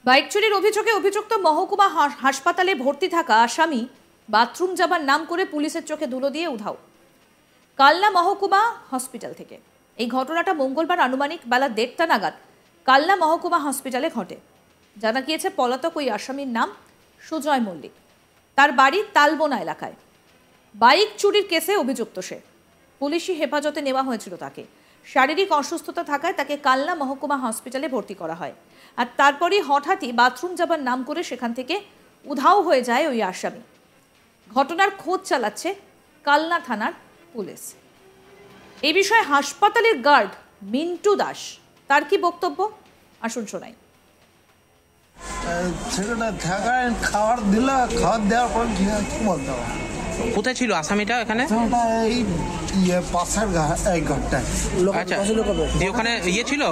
Bike চুরির অভিযোগে অভিযুক্ত মহকুমা হাসপাতালে ভর্তি থাকা আসামি বাথরুম যাবার নাম করে পুলিশের চোখে ধুলো দিয়ে উধাও। কালনা মহকুমা হসপিটাল থেকে এই ঘটনাটা মঙ্গলবার আনুমানিক বেলা 1:30টা নাগাদ কালনা মহকুমা হসপিটালে ঘটে। জানা গিয়েছে পলাতক ওই আসামির নাম সুজয় মল্লিক। তার বাড়ি তালবোনা এলাকায়। বাইক চুরির কেসে অভিযুক্ত সে। পুলিশি হেফাজতে নেওয়া হয়েছিল তাকে। শারীরিক অসুস্থতা থাকায় তাকে কালনা মহকুমা হসপিটালে ভর্তি করা হয়। আর তারপরই হঠাৎই বাথরুম যাবার নাম করে সেখান থেকে উধাও হয়ে যায় ওই আসামি। ঘটনার খোঁজ চালাচ্ছে কালনা থানার পুলিশ। এই বিষয়ে হাসপাতালের গার্ড মিন্টু দাস তার কি বক্তব্য আসুন শোনাই। সেখানে থাকার খাবার দিল, খাবার দেওয়ার পর কি বলতে হবে। কোথায় ছিল আসামিটা? এখানে এই পাশের এই ঘরটায়। আচ্ছা, যে ওখানে ইয়ে ছিল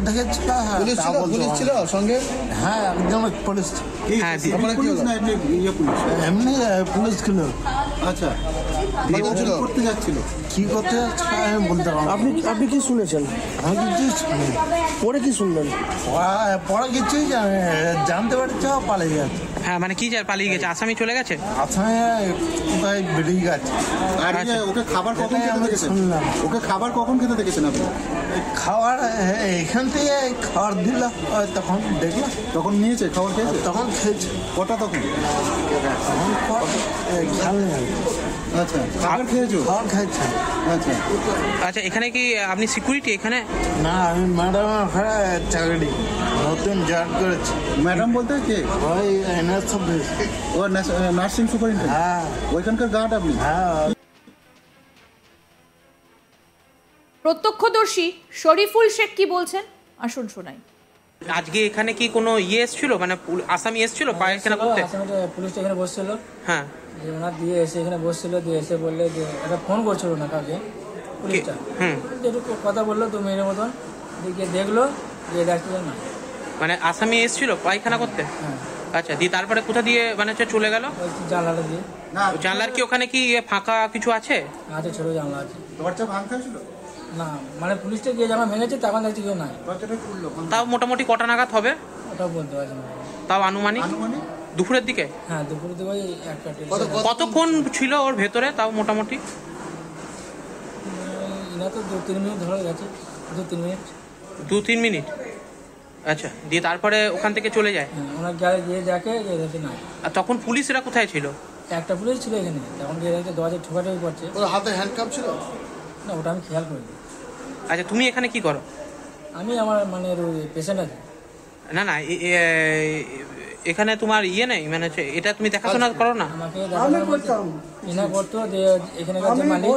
দেখেছিল, পুলিশ ছিল সঙ্গে। হ্যাঁ একদম পুলিশ। হ্যাঁ, এমনি পুলিশ ছিল। আচ্ছা, করতে যাচ্ছিল কি করতে যাচ্ছিল আমি বলতে পারবো। আপনি কি শুনেছেন? আমি কিছু শুনি। পরে কি শুনলেন? পরে কিছুই জানতে পারছি, পালিয়ে গেছে। হ্যাঁ, মানে কি পালিয়ে গেছে? আসামি চলে গেছে? আসামি কোথায় বেরিয়ে গেছে। আর ওকে খাবার কখন খেতে দেখেছেন? ওকে খাবার কখন খেতে দেখেছেন আপনি? খাবার এখান থেকে খাবার দিল, তখন দেখলাম। তখন নিয়েছে খাবার খেয়েছে? তখন খেয়েছে। কটা তখন? তখন খেয়াল নেই। আচ্ছা, খাবার খেয়েছো? খাবার খাইছে। আচ্ছা আচ্ছা, এখানে কি আপনি সিকিউরিটি এখানে? না, আমি ম্যাডাম ওখানে চাকরি নতুন জয়েন করেছি। ম্যাডাম বলতে কে? ওই এনএস অফিস। ও নার্সিং সুপারিনটেন্ডেন্ট? হ্যাঁ। ওইখানকার গার্ড আপনি? হ্যাঁ। প্রত্যক্ষদর্শী শরীফুল শেখ কি বলছেন আসুন শোনাই। আজকে এখানে কি কোনো ইয়ে এসেছিল, মানে আসামি এসেছিল পায়খানা করতে? পুলিশটা এখানে বসছিল। হ্যাঁ, যে ওনার দিয়ে এসে এখানে বসছিল, দিয়ে এসে বললে যে একটা ফোন করছিল না কাউকে, পুলিশটা একটু কথা বললো 2 মিনিটের মতন, দিয়ে দেখলো যে ডাক্তার না, মানে আসামি এসেছিল পায়খানা করতে। হ্যাঁ। আচ্ছা, দিয়ে তারপরে কোথা দিয়ে মানে চলে গেল? জানলাটা দিয়ে। জানলার কি ওখানে কি ফাঁকা কিছু আছে? আছে, ছোট জানলা আছে। দরজা ভাঙা ছিল না, মানে পুলিশটা গিয়ে যখন ভেঙেছে তখন দেখছি কেউ নাই। দরজাটা খুললো? তাও মোটামুটি কটা নাগাদ হবে? ওটা বলতে পারছি না। তাও আনুমানিক দুপুরের দিকে? হ্যাঁ, দুপুরের দিকে 1টা। কতক্ষণ ছিল ওর ভেতরে তাও মোটামুটি? এরা তো 2-3 মিনিট ধরে গেছে। 2-3 মিনিট। 2-3 মিনিট। আচ্ছা, দিয়ে তারপরে ওখান থেকে চলে যায়? হ্যাঁ, ওনার গাড়ি গিয়ে দেখে যে নাই। আর তখন পুলিশরা কোথায় ছিল? একটা পুলিশ ছিল এখানে, তখন গিয়ে দেখে দরজা ঠোকাঠুকি করছে। ওর হাতে হ্যান্ডকাপ ছিল? না, ওটা আমি খেয়াল করিনি। আচ্ছা, তুমি এখানে কি করো? আমি আমার মানে পেশেন্ট আছে। না না, এখানে তোমার ইয়ে নেই, মানে এটা তুমি দেখাশোনা করো না? আমাকে এনা করতো যে এখানকার যে মালিক।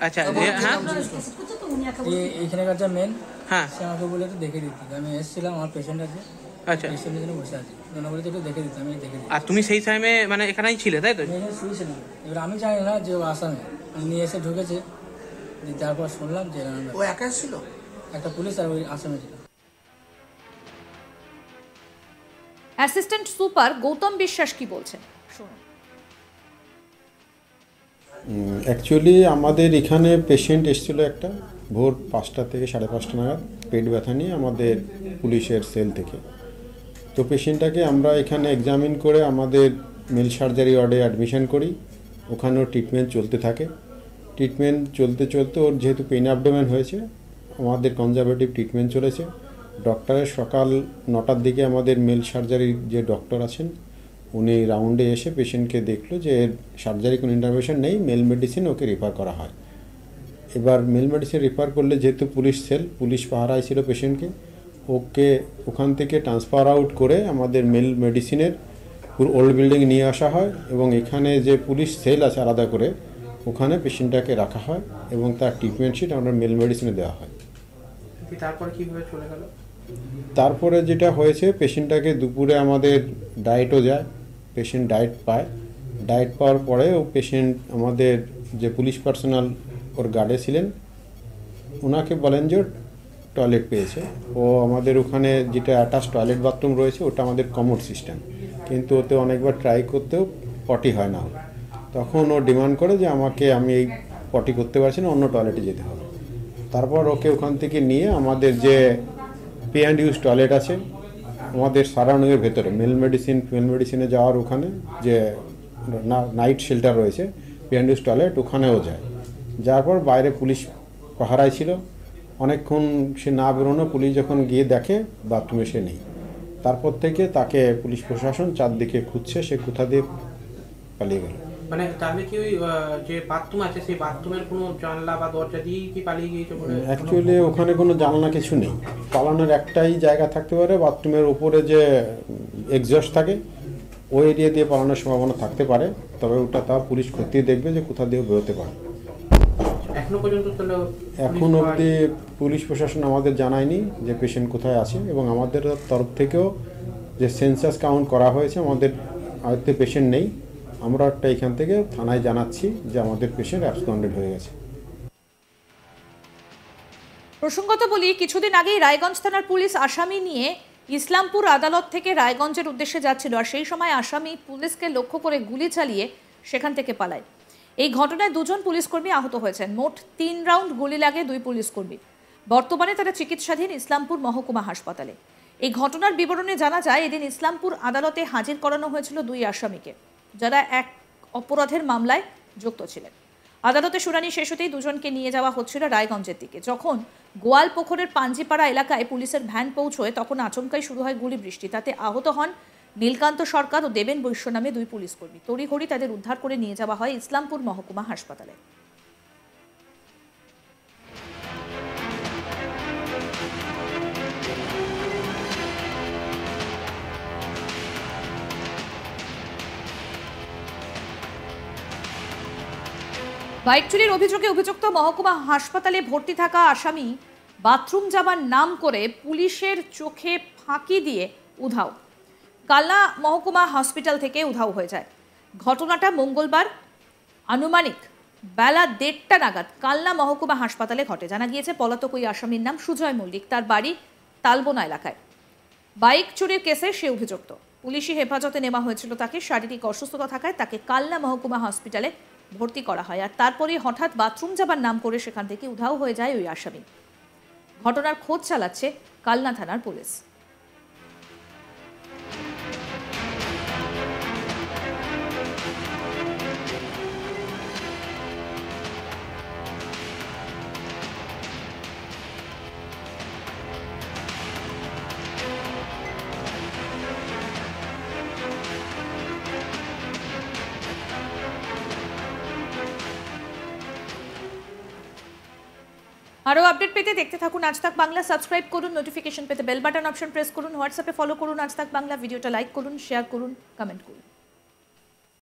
আচ্ছা, হ্যাঁ, এখানকার যে মেন, হ্যাঁ, সে আমাকে বলে একটু দেখে দিতে। আমি এসেছিলাম, আমার পেশেন্ট আছে। আচ্ছা, পেশেন্টের জন্য বসে আছি, বলে একটু দেখে দিতে। আমি দেখে দিই। আর তুমি সেই টাইমে মানে এখানেই ছিলে, তাই তো? আমি এখানে শুয়েছিলাম। এবার আমি জানি না যে ও আসামে নিয়ে এসে ঢুকেছে। তারপর শুনলাম যে ও একা ছিল? একটা পুলিশ আর ওই আসামে ছিল। অ্যাসিস্ট্যান্ট সুপার গৌতম বিশ্বাস কি বলছেন শুনুন। অ্যাকচুয়ালি আমাদের এখানে পেশেন্ট এসেছিল একটা ভোর 5টা থেকে 5:30 নাগাদ, পেট ব্যথা নিয়ে আমাদের পুলিশের সেল থেকে। তো পেশেন্টটাকে আমরা এখানে এক্সামিন করে আমাদের মেল সার্জারি ওয়ার্ডে অ্যাডমিশন করি। ওখানেও ট্রিটমেন্ট চলতে থাকে। ট্রিটমেন্ট চলতে চলতে ওর যেহেতু পেইন অ্যাবডোমেন হয়েছে, আমাদের কনজারভেটিভ ট্রিটমেন্ট চলেছে। ডক্টরের সকাল 9টার দিকে আমাদের মেল সার্জারির যে ডক্টর আছেন উনি রাউন্ডে এসে পেশেন্টকে দেখলো যে সার্জারি কোনো ইন্টারভেনশন নেই, মেল মেডিসিন ওকে রেফার করা হয়। এবার মেল মেডিসিন রেফার করলে যেহেতু পুলিশ সেল, পুলিশ পাহারায় ছিল পেশেন্টকে, ওকে ওখান থেকে ট্রান্সফার আউট করে আমাদের মেল মেডিসিনের পুরো ওল্ড বিল্ডিং নিয়ে আসা হয় এবং এখানে যে পুলিশ সেল আছে আলাদা করে ওখানে পেশেন্টটাকে রাখা হয় এবং তার ট্রিটমেন্ট শিট আমরা মেল মেডিসিনে দেওয়া হয়। তারপরে কিভাবে চলে গেল? তারপরে যেটা হয়েছে, পেশেন্টটাকে দুপুরে আমাদের ডায়েটও যায়, পেশেন্ট ডায়েট পায়। ডায়েট পাওয়ার পরে ও পেশেন্ট আমাদের যে পুলিশ পার্সোনাল ওর গার্ডে ছিলেন ওনাকে বলেন যে টয়লেট পেয়েছে। ও আমাদের ওখানে যেটা অ্যাটাচ টয়লেট বাথরুম রয়েছে ওটা আমাদের কমোড সিস্টেম, কিন্তু ওতে অনেকবার ট্রাই করতেও পটি হয় না। তখন ও ডিমান্ড করে যে আমি এই পটি করতে পারছি না, অন্য টয়লেটে যেতে হবে। তারপর ওকে ওখান থেকে নিয়ে আমাদের যে পে অ্যান্ড ইউজ টয়লেট আছে আমাদের সারাউন্ডিংয়ের ভেতরে, মেল মেডিসিন ফিমেল মেডিসিনে যাওয়ার ওখানে যে নাইট শেল্টার রয়েছে, পে অ্যান্ড ইউজ টয়লেট ওখানেও যায়। যাওয়ার পর বাইরে পুলিশ পাহারায় ছিল, অনেকক্ষণ সে না বেরোনো, পুলিশ যখন গিয়ে দেখে বাথরুমে সে নেই। তারপর থেকে তাকে পুলিশ প্রশাসন চারদিকে খুঁজছে, সে কোথা দিয়ে পালিয়ে গেল। মানে তাহলে কি ওই যে বাথরুম আছে সেই বাথরুমের কোনো জানলা বা দরজা দিয়ে কি পালিয়ে গিয়েছে বলে? অ্যাকচুয়ালি ওখানে কোনো জানলা কিছু নেই, পালানোর একটাই জায়গা থাকতে পারে, বাথরুমের উপরে যে এক্সস্ট থাকে ওই এরিয়া দিয়ে পালানোর সম্ভাবনা থাকতে পারে, তবে ওটা তা পুলিশ খতিয়ে দেখবে যে কোথা দিয়ে বেরোতে পারে। এখনো পর্যন্ত তাহলে এখন অবধি পুলিশ প্রশাসন আমাদের জানায়নি যে পেশেন্ট কোথায় আছে, এবং আমাদের তরফ থেকেও যে সেন্সাস কাউন্ট করা হয়েছে আমাদের আয়ত্তে পেশেন্ট নেই। আমরা একটা এখান থেকে থানায় জানাচ্ছি যে আমাদের পেশেন্ট অ্যাবসকন্ডেড হয়ে গেছে। প্রসঙ্গত বলি, কিছুদিন আগেই রায়গঞ্জ থানার পুলিশ আসামি নিয়ে ইসলামপুর আদালত থেকে রায়গঞ্জের উদ্দেশ্যে যাচ্ছিল, আর সেই সময় আসামি পুলিশকে লক্ষ্য করে গুলি চালিয়ে সেখান থেকে পালায়। এই ঘটনায় 2 জন পুলিশকর্মী আহত হয়েছেন। মোট 3 রাউন্ড গুলি লাগে 2 পুলিশকর্মী। বর্তমানে তারা চিকিৎসাধীন ইসলামপুর মহকুমা হাসপাতালে। এই ঘটনার বিবরণে জানা যায়, এদিন ইসলামপুর আদালতে হাজির করানো হয়েছিল 2 আসামিকে, যারা এক অপরাধের মামলায় যুক্ত ছিলেন। আদালতে শুনানি শেষ হতেই 2 জনকে নিয়ে যাওয়া হচ্ছিল রায়গঞ্জের দিকে। যখন গোয়ালপুকুরের পাঞ্জিপাড়া এলাকায় পুলিশের ভ্যান পৌঁছয়, তখন আচমকাই শুরু হয় গুলি বৃষ্টি। তাতে আহত হন নীলকান্ত সরকার ও দেবেন বৈশ্য নামে 2 পুলিশকর্মী। তড়িঘড়ি তাদের উদ্ধার করে নিয়ে যাওয়া হয় ইসলামপুর মহকুমা হাসপাতালে। বাইক চুরির অভিযোগে অভিযুক্ত মহকুমা হাসপাতালে ভর্তি থাকা আসামি বাথরুম যাবার নাম করে পুলিশের চোখে ফাঁকি দিয়ে উধাও। কালনা মহকুমা হসপিটাল থেকে উধাও হয়ে যায়। ঘটনাটা মঙ্গলবার আনুমানিক বেলা 1:30 নাগাদ কালনা মহকুমা হাসপাতালে ঘটে। জানা গিয়েছে পলাতক ওই আসামির নাম সুজয় মল্লিক, তার বাড়ি তালবোনা এলাকায়। বাইক চুরির কেসে সে অভিযুক্ত। পুলিশি হেফাজতে নেওয়া হয়েছিল তাকে। শারীরিক অসুস্থতা থাকায় তাকে কালনা মহকুমা হসপিটালে ভর্তি করা হয়, আর তারপরে হঠাৎ বাথরুম যাবার নাম করে সেখান থেকে উধাও হয়ে যায় ওই আসামি। ঘটনার খোঁজ চালাচ্ছে কালনা থানার পুলিশ। আরও আপডেট পেতে দেখতে থাকুন আজ তাক বাংলা। সাবস্ক্রাইব করুন, নোটিফিকেশন পেতে বেল বাটন অপশন প্রেস করুন, হোয়াটসঅ্যাপে ফলো করুন আজ তাক বাংলা। ভিডিওটা লাইক করুন, শেয়ার করুন, কমেন্ট করুন।